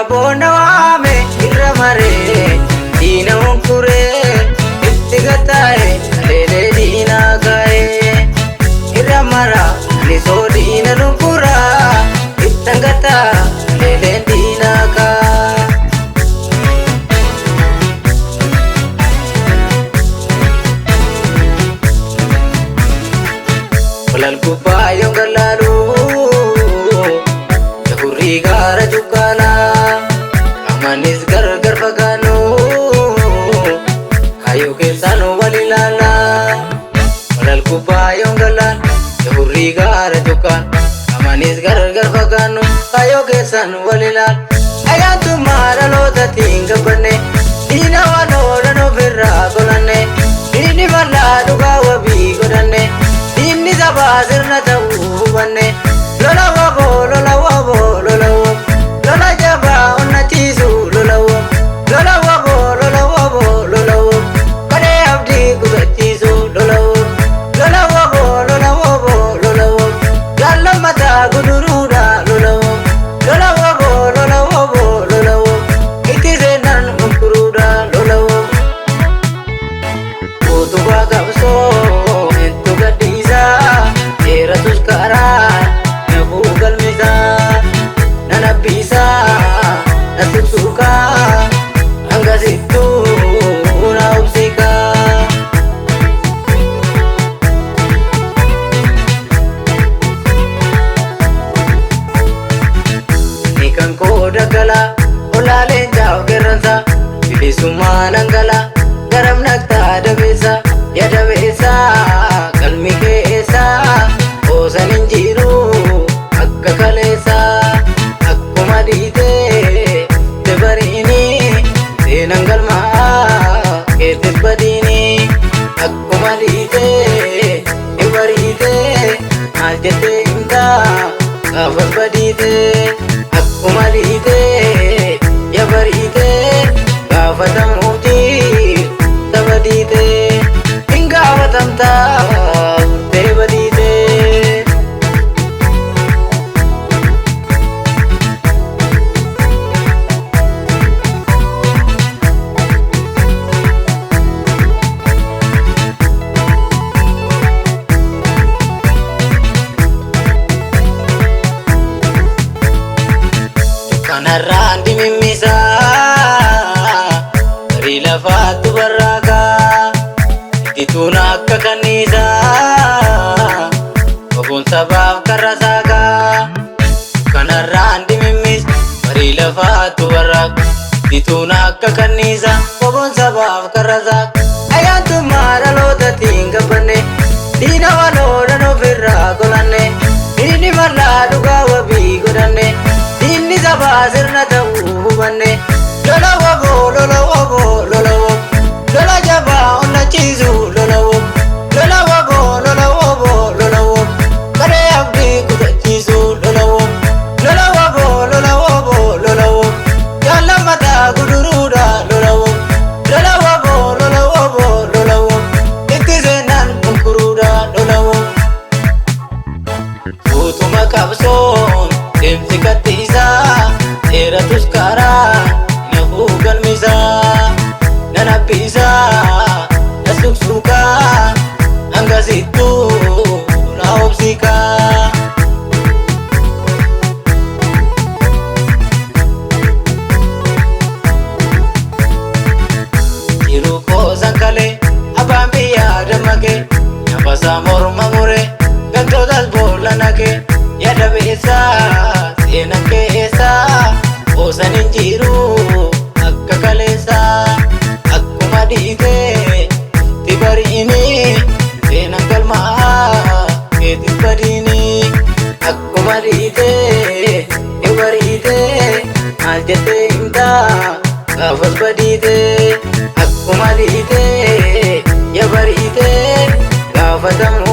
bona waame irra maree diina hunkuree itti gataa'e leelee diina kaa'e irra mara nisoo diina hunkuraa ittan gataa leelee diina kaa. Walal gubbaa yoo galaalu jahurrii gaara jukkaala amanis gargar fagaannu kaayoo keessaan wal ilaala. Walal gubbaa yoo galaalu jahurrii gaara jukkaala amanis gargar fagaannu kaayoo keessaan wal ilaala. Ayyaantummaa dhalootatiin gabbanne diina waloodhaan ofirraa golanne diinni bal'aa dhugaa wabii godhanne diinni sabaa sirna ta'uu hubanne lola waboo lola waboo lola waboo lola jabaa onnachiisu lola waboo lola waboo lola waboo lola waboo kadhee abdii kutachiisu lola waboo lola waboo lola waboo lola waboo jaallammataa guduruudha lola waboo lola waboo lola waboo lola waboo itti seenan munkuruudha lola waboo utubaa qabsoo entu gadhiisaa dheeratus karaa nafuu galmisaa nanabbiisaa natuttuukaa hangasittuu na obsikaa. Ni kan koo daggalaa olaaleen jaa'u qeerransa bilisummaa nangalaa garam naqxaa dabeessa yaa dabeessa qalmi keessa oosan hin jiru akka kaleessa akkuma dhiitee dabariini seenan galmaa keetis badiini akkuma dhiitee dabariitee maal jettee himtaa gaafas badiitee akkuma dhiitee dabariitee gaafatamuutii dabadiitee hin gaafatamtaa urtee badiitee. Kanarraan dimimmisaa garii lafaattu barraagaa Hiddituun akka kanniisaa oboon sabaaf karra saagaa. Kanarraan dimimmis garii lafaattu barraagaa Hiddituun akka kanniisaa oboon sabaaf karra saagaa. Ayyaantummaa dhalootatiin gabbanne diina waloodhaan ofirraa golanne diinni bal'aa dhugaa wabii godhanne diinni sabaa sirna ta'uu hubanne lola waboo lola waboo lola waboo lola jabaa onnachiisu lola waboo lola waboo lola waboo lola waboo kadhee abdii kutachiisu lola waboo lola waboo lola waboo lola waboo jaallammataa guduruudha lola waboo lola waboo lola waboo lola waboo itti seenan munkuruudha lola waboo. Utuma qabsoon deemsi kattiisaa dheeratus karaa nafuu galmisaa nanabbiisaa na suqsuukaa hangasittuu na obsikaa. Jiruu koosan kalee abbaan biyyaa dammaqee nafasaa morma muree galtootas boolla naqee yaa dabeessaa seenan keessaa oosan hin jiru akka kaleessaa akkuma dhiitee itti bariini seenan galmaa keetis badiini akkuma dhiitee itti bariitee maal jettee himtaa gaafas badiitee akkuma dhiitee yaa bariitee gaafatamu